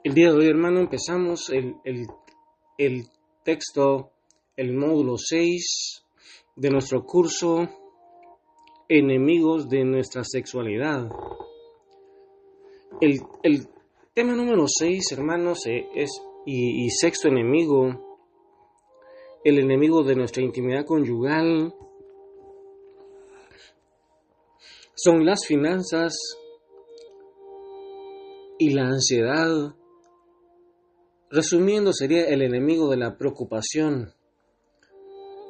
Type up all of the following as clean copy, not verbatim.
El día de hoy, hermano, empezamos el texto, el módulo 6 de nuestro curso Enemigos de nuestra sexualidad. El tema número 6, hermanos, y sexto enemigo, el enemigo de nuestra intimidad conyugal, son las finanzas y la ansiedad. Resumiendo, sería el enemigo de la preocupación.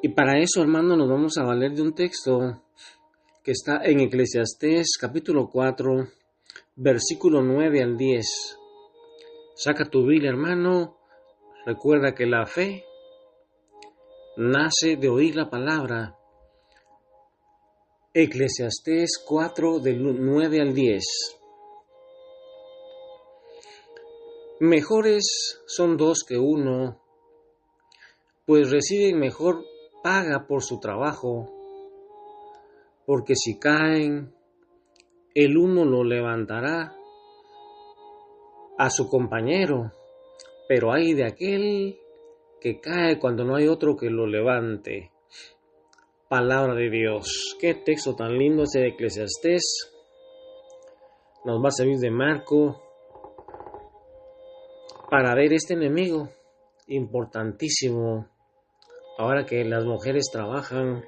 Y para eso, hermano, nos vamos a valer de un texto que está en Eclesiastés capítulo 4, versículo 9 al 10. Saca tu Biblia, hermano. Recuerda que la fe nace de oír la palabra. Eclesiastés 4, del 9 al 10. Mejores son dos que uno, pues reciben mejor paga por su trabajo, porque si caen, el uno lo levantará a su compañero, pero ay de aquel que cae cuando no hay otro que lo levante. Palabra de Dios. Qué texto tan lindo ese de Eclesiastés. Nos va a servir de marco para ver este enemigo importantísimo. Ahora que las mujeres trabajan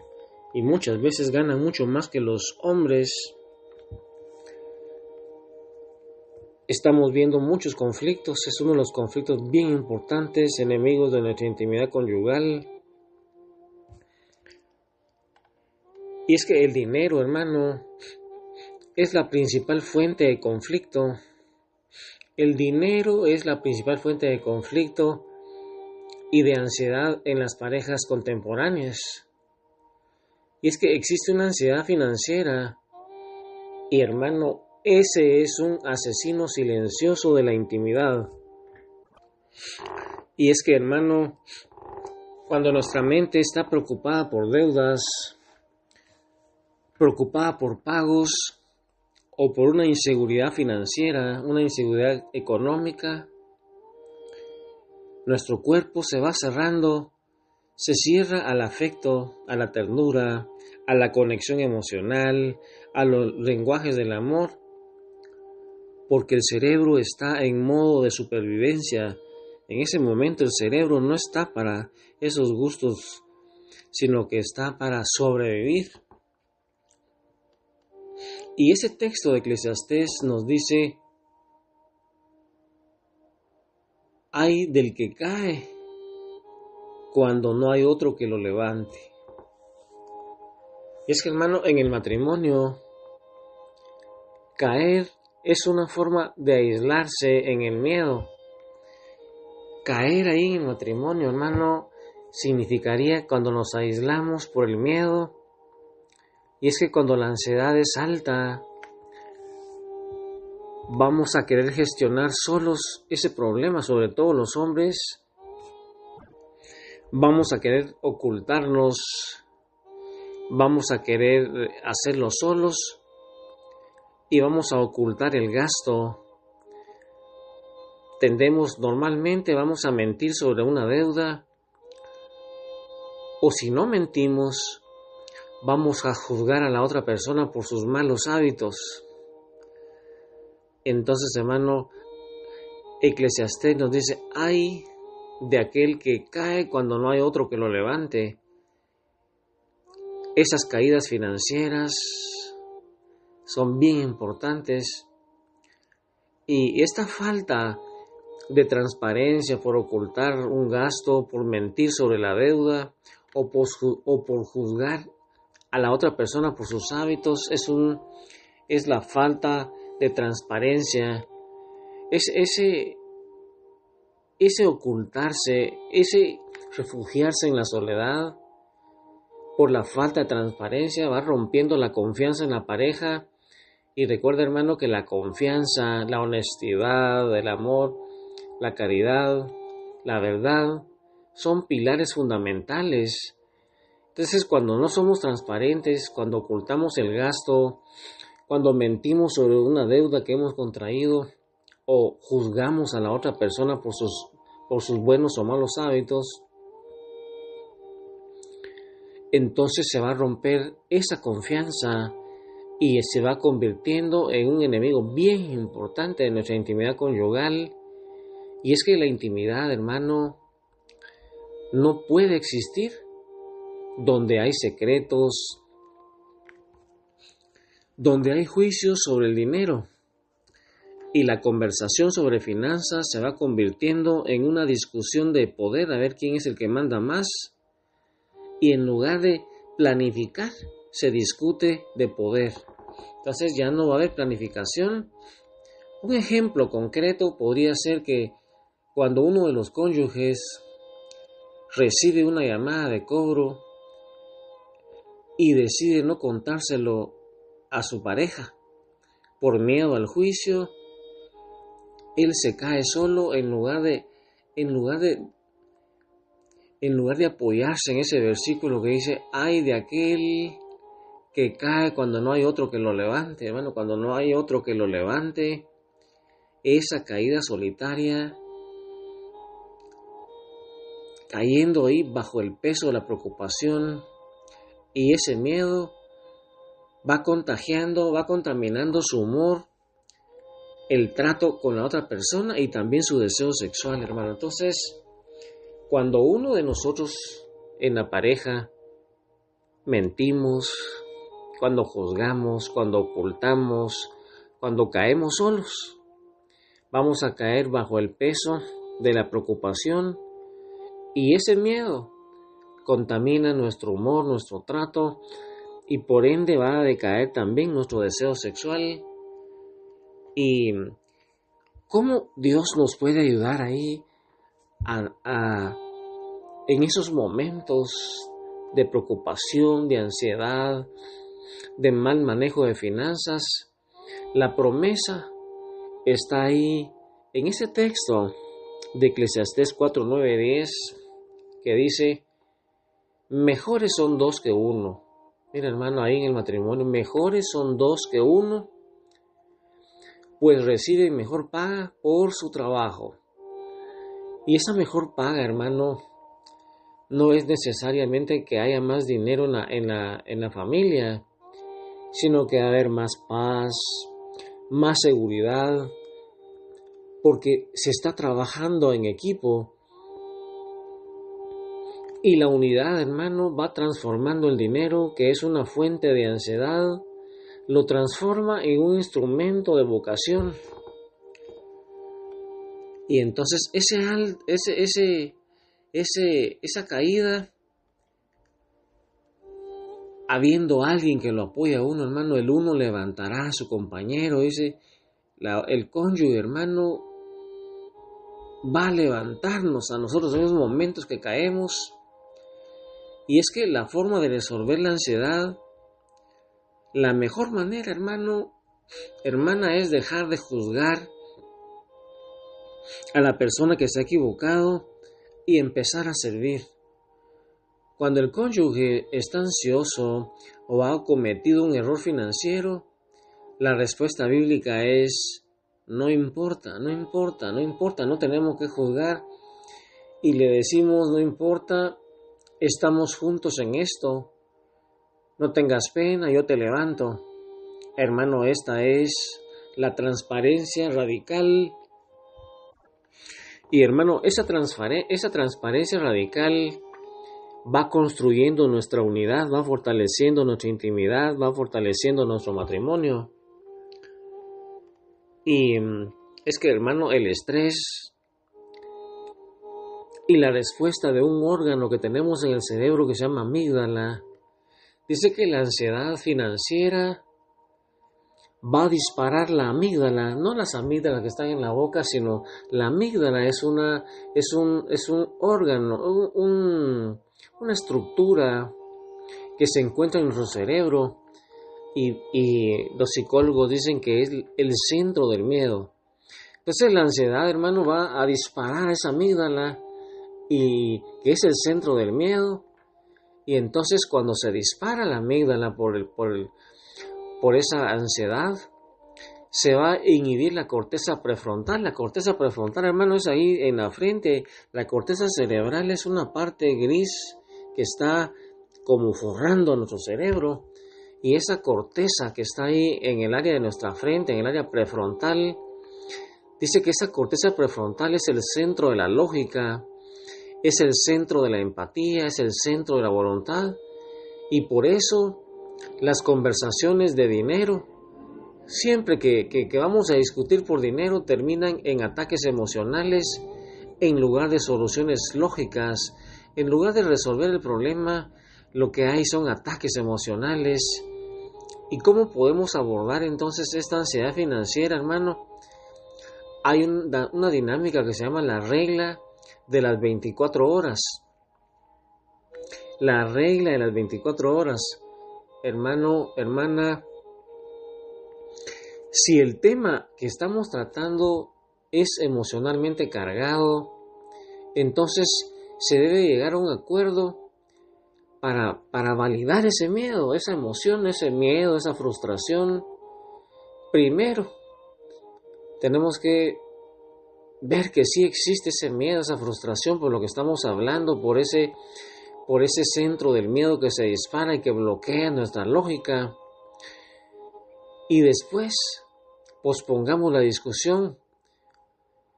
y muchas veces ganan mucho más que los hombres, estamos viendo muchos conflictos. Es uno de los conflictos bien importantes, enemigos de nuestra intimidad conyugal. Y es que el dinero, hermano, es la principal fuente de conflicto. El dinero es la principal fuente de conflicto y de ansiedad en las parejas contemporáneas. Y es que existe una ansiedad financiera. Y hermano, ese es un asesino silencioso de la intimidad. Y es que, hermano, cuando nuestra mente está preocupada por deudas, preocupada por pagos o por una inseguridad financiera, una inseguridad económica, nuestro cuerpo se va cerrando, se cierra al afecto, a la ternura, a la conexión emocional, a los lenguajes del amor, porque el cerebro está en modo de supervivencia. En ese momento el cerebro no está para esos gustos, sino que está para sobrevivir. Y ese texto de Eclesiastés nos dice: ay del que cae cuando no hay otro que lo levante. Y es que, hermano, en el matrimonio, caer es una forma de aislarse en el miedo. Caer ahí en el matrimonio, hermano, significaría cuando nos aislamos por el miedo. Y es que cuando la ansiedad es alta, vamos a querer gestionar solos ese problema, sobre todo los hombres. Vamos a querer ocultarnos, vamos a querer hacerlo solos y vamos a ocultar el gasto. Normalmente vamos a mentir sobre una deuda, o si no mentimos, vamos a juzgar a la otra persona por sus malos hábitos. Entonces, hermano, Eclesiastés nos dice: ay de aquel que cae cuando no hay otro que lo levante. Esas caídas financieras son bien importantes, y esta falta de transparencia por ocultar un gasto, por mentir sobre la deuda o por juzgar a la otra persona por sus hábitos es la falta de transparencia. Es ese ocultarse, ese refugiarse en la soledad por la falta de transparencia va rompiendo la confianza en la pareja. Y recuerda, hermano, que la confianza, la honestidad, el amor, la caridad, la verdad son pilares fundamentales. Entonces, cuando no somos transparentes, cuando ocultamos el gasto, cuando mentimos sobre una deuda que hemos contraído, o juzgamos a la otra persona por sus buenos o malos hábitos, entonces se va a romper esa confianza y se va convirtiendo en un enemigo bien importante de nuestra intimidad conyugal. Y es que la intimidad, hermano, no puede existir donde hay secretos, donde hay juicios sobre el dinero. Y la conversación sobre finanzas se va convirtiendo en una discusión de poder, a ver quién es el que manda más. Y en lugar de planificar, se discute de poder. Entonces ya no va a haber planificación. Un ejemplo concreto podría ser que cuando uno de los cónyuges recibe una llamada de cobro y decide no contárselo a su pareja por miedo al juicio, él se cae solo en lugar de apoyarse en ese versículo que dice: ay de aquel que cae cuando no hay otro que lo levante. Hermano, cuando no hay otro que lo levante, esa caída solitaria, cayendo ahí bajo el peso de la preocupación y ese miedo, va contagiando, va contaminando su humor, el trato con la otra persona y también su deseo sexual, hermano. Entonces, cuando uno de nosotros en la pareja mentimos, cuando juzgamos, cuando ocultamos, cuando caemos solos, vamos a caer bajo el peso de la preocupación y ese miedo contamina nuestro humor, nuestro trato y por ende va a decaer también nuestro deseo sexual. ¿Y cómo Dios nos puede ayudar ahí en esos momentos de preocupación, de ansiedad, de mal manejo de finanzas? La promesa está ahí en ese texto de Eclesiastés 4, 9, 10, que dice: mejores son dos que uno. Mira, hermano, ahí en el matrimonio, mejores son dos que uno, pues reciben mejor paga por su trabajo. Y esa mejor paga, hermano, no es necesariamente que haya más dinero en la familia, sino que va a haber más paz, más seguridad, porque se está trabajando en equipo. Y la unidad, hermano, va transformando el dinero, que es una fuente de ansiedad, lo transforma en un instrumento de vocación. Y entonces esa caída, habiendo alguien que lo apoya a uno, hermano, el uno levantará a su compañero. El cónyuge, hermano, va a levantarnos a nosotros en esos momentos que caemos. Y es que la forma de resolver la ansiedad, la mejor manera, hermana, es dejar de juzgar a la persona que se ha equivocado y empezar a servir. Cuando el cónyuge está ansioso o ha cometido un error financiero, la respuesta bíblica es: no importa, no tenemos que juzgar. Y le decimos: no importa, estamos juntos en esto, no tengas pena, yo te levanto. Hermano, esta es la transparencia radical. Y hermano, esa transparencia radical va construyendo nuestra unidad, va fortaleciendo nuestra intimidad, va fortaleciendo nuestro matrimonio. Y es que, hermano, el estrés y la respuesta de un órgano que tenemos en el cerebro que se llama amígdala, dice que la ansiedad financiera va a disparar la amígdala, no las amígdalas que están en la boca, sino la amígdala es un órgano, una estructura que se encuentra en nuestro cerebro y los psicólogos dicen que es el centro del miedo. Entonces la ansiedad, hermano, va a disparar esa amígdala y que es el centro del miedo. Y entonces cuando se dispara la amígdala por esa ansiedad, se va a inhibir la corteza prefrontal. La corteza prefrontal, hermano, es ahí en la frente. La corteza cerebral es una parte gris que está como forrando nuestro cerebro. Y esa corteza que está ahí en el área de nuestra frente, en el área prefrontal, dice que esa corteza prefrontal es el centro de la lógica, es el centro de la empatía, es el centro de la voluntad. Y por eso las conversaciones de dinero, siempre que vamos a discutir por dinero, terminan en ataques emocionales en lugar de soluciones lógicas. En lugar de resolver el problema, lo que hay son ataques emocionales. ¿Y cómo podemos abordar entonces esta ansiedad financiera, hermano? Hay una dinámica que se llama la regla de las 24 horas. La regla de las 24 horas. Hermano, hermana, si el tema que estamos tratando es emocionalmente cargado, entonces se debe llegar a un acuerdo para validar ese miedo, esa emoción, ese miedo, esa frustración. Primero, tenemos que ver que sí existe ese miedo, esa frustración por lo que estamos hablando, por ese centro del miedo que se dispara y que bloquea nuestra lógica. Y después, pospongamos la discusión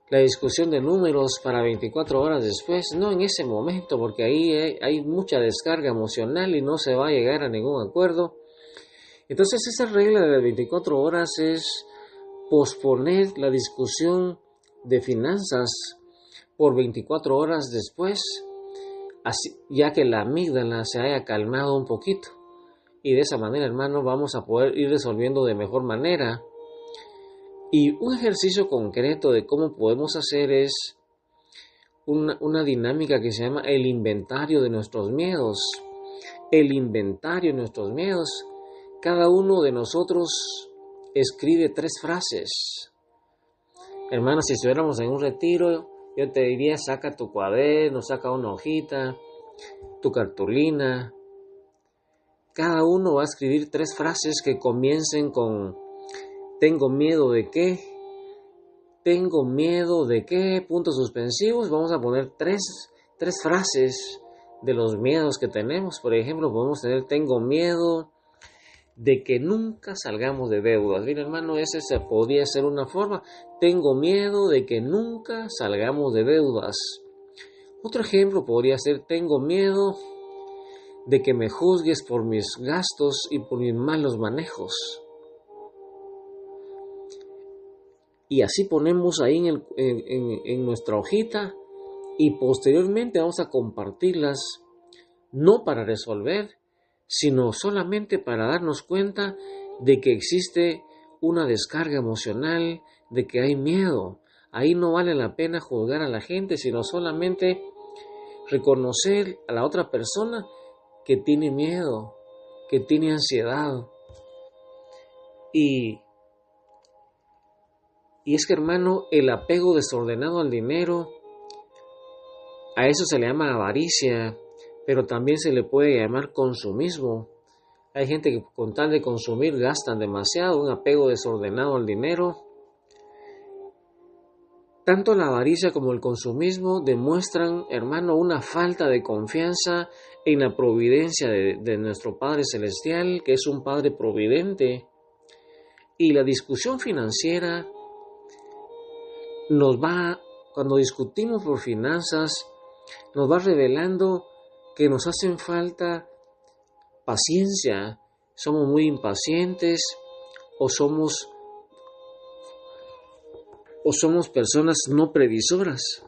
de números para 24 horas después, no en ese momento, porque ahí hay mucha descarga emocional y no se va a llegar a ningún acuerdo. Entonces esa regla de las 24 horas es posponer la discusión de finanzas por 24 horas después, así, ya que la amígdala se haya calmado un poquito. Y de esa manera, hermano, vamos a poder ir resolviendo de mejor manera. Y un ejercicio concreto de cómo podemos hacer es una dinámica que se llama el inventario de nuestros miedos. El inventario de nuestros miedos. Cada uno de nosotros escribe 3 frases. Hermano, si estuviéramos en un retiro, yo te diría, saca tu cuaderno, saca una hojita, tu cartulina. Cada uno va a escribir 3 frases que comiencen con ¿tengo miedo de qué? ¿Tengo miedo de qué? Puntos suspensivos. Vamos a poner tres frases de los miedos que tenemos. Por ejemplo, podemos tener tengo miedo de que nunca salgamos de deudas. Mira, hermano, ese podría ser una forma. Tengo miedo de que nunca salgamos de deudas. Otro ejemplo podría ser tengo miedo de que me juzgues por mis gastos y por mis malos manejos. Y así ponemos ahí en nuestra hojita y posteriormente vamos a compartirlas, no para resolver, sino solamente para darnos cuenta de que existe una descarga emocional, de que hay miedo. Ahí no vale la pena juzgar a la gente, sino solamente reconocer a la otra persona que tiene miedo, que tiene ansiedad. Y es que, hermano, el apego desordenado al dinero, a eso se le llama avaricia, pero también se le puede llamar consumismo. Hay gente que con tal de consumir gastan demasiado, un apego desordenado al dinero. Tanto la avaricia como el consumismo demuestran, hermano, una falta de confianza en la providencia de nuestro Padre Celestial, que es un Padre providente. Y la discusión financiera cuando discutimos por finanzas, nos va revelando que nos hacen falta paciencia, somos muy impacientes o somos personas no previsoras.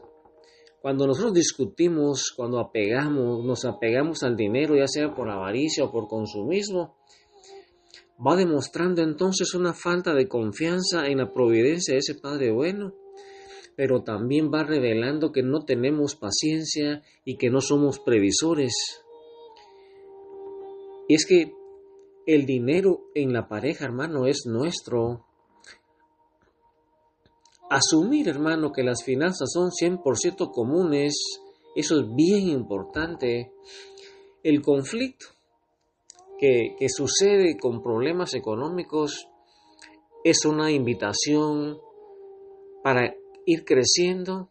Cuando nosotros discutimos, cuando nos apegamos al dinero, ya sea por avaricia o por consumismo, va demostrando entonces una falta de confianza en la providencia de ese Padre bueno, pero también va revelando que no tenemos paciencia y que no somos previsores. Y es que el dinero en la pareja, hermano, es nuestro. Asumir, hermano, que las finanzas son 100% comunes, eso es bien importante. El conflicto que sucede con problemas económicos es una invitación para ir creciendo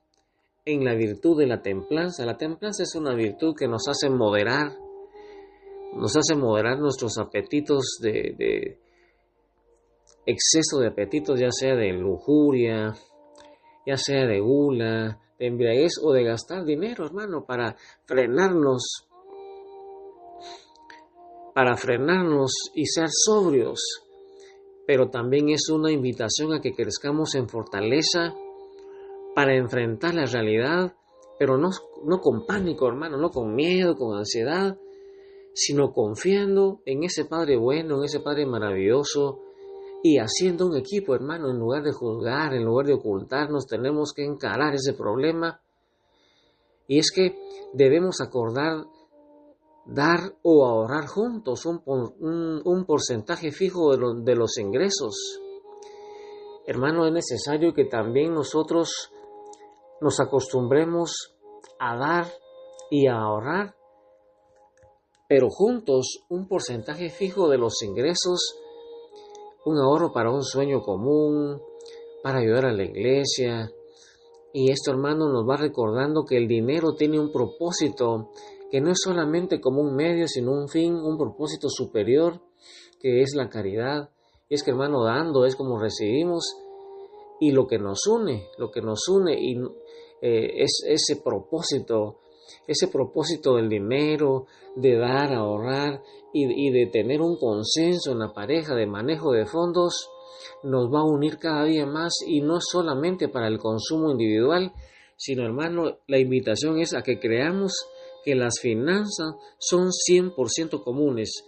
en la virtud de la templanza. La templanza es una virtud que nos hace moderar nuestros apetitos de exceso de apetitos, ya sea de lujuria, ya sea de gula, de embriaguez o de gastar dinero, hermano, para frenarnos y ser sobrios. Pero también es una invitación a que crezcamos en fortaleza para enfrentar la realidad, pero no con pánico, hermano, no con miedo, con ansiedad, sino confiando en ese Padre bueno, en ese Padre maravilloso, y haciendo un equipo, hermano. En lugar de juzgar, en lugar de ocultarnos, tenemos que encarar ese problema. Y es que debemos acordar dar o ahorrar juntos un porcentaje fijo de los ingresos. Hermano, es necesario que también nosotros nos acostumbremos a dar y a ahorrar, pero juntos un porcentaje fijo de los ingresos, un ahorro para un sueño común, para ayudar a la iglesia. Y esto, hermano, nos va recordando que el dinero tiene un propósito, que no es solamente como un medio, sino un fin, un propósito superior, que es la caridad. Y es que, hermano, dando es como recibimos, y lo que nos une es ese propósito del dinero, de dar, ahorrar y de tener un consenso en la pareja de manejo de fondos. Nos va a unir cada día más, y no solamente para el consumo individual, sino, hermano, la invitación es a que creamos que las finanzas son 100% comunes.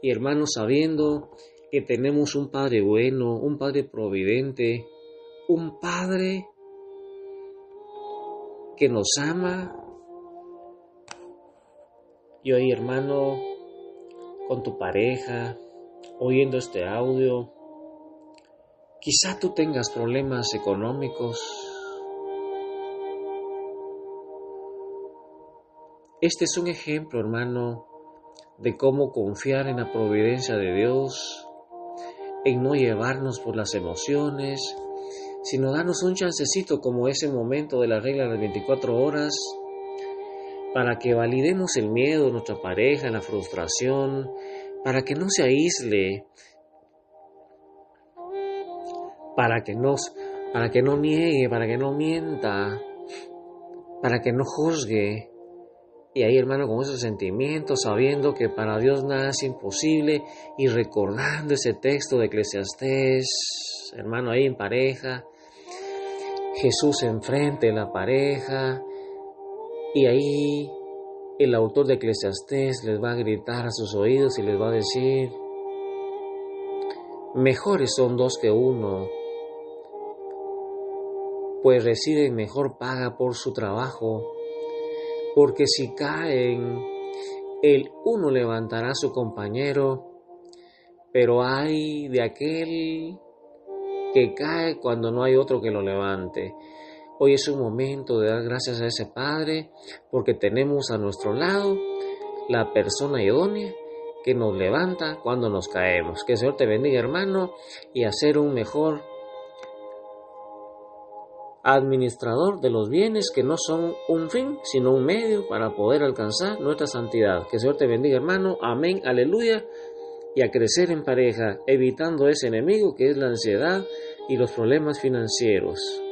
Y, hermano, sabiendo que tenemos un Padre bueno, un Padre providente, un Padre que nos ama. Y hoy, hermano, con tu pareja, oyendo este audio, quizá tú tengas problemas económicos. Este es un ejemplo, hermano, de cómo confiar en la providencia de Dios, en no llevarnos por las emociones, sino darnos un chancecito como ese momento de la regla de las 24 horas, para que validemos el miedo de nuestra pareja, la frustración, para que no se aísle, para que no niegue, para que no mienta, para que no juzgue. Y ahí, hermano, con esos sentimientos, sabiendo que para Dios nada es imposible, y recordando ese texto de Eclesiastés, hermano, ahí en pareja, Jesús enfrente de la pareja, y ahí el autor de Eclesiastés les va a gritar a sus oídos y les va a decir: mejores son dos que uno, pues reciben mejor paga por su trabajo. Porque si caen, el uno levantará a su compañero, pero ay de aquel que cae cuando no hay otro que lo levante. Hoy es un momento de dar gracias a ese Padre, porque tenemos a nuestro lado la persona idónea que nos levanta cuando nos caemos. Que el Señor te bendiga, hermano, y a ser un mejor administrador de los bienes que no son un fin, sino un medio para poder alcanzar nuestra santidad. Que el Señor te bendiga, hermano. Amén, aleluya. Y a crecer en pareja, evitando ese enemigo que es la ansiedad y los problemas financieros.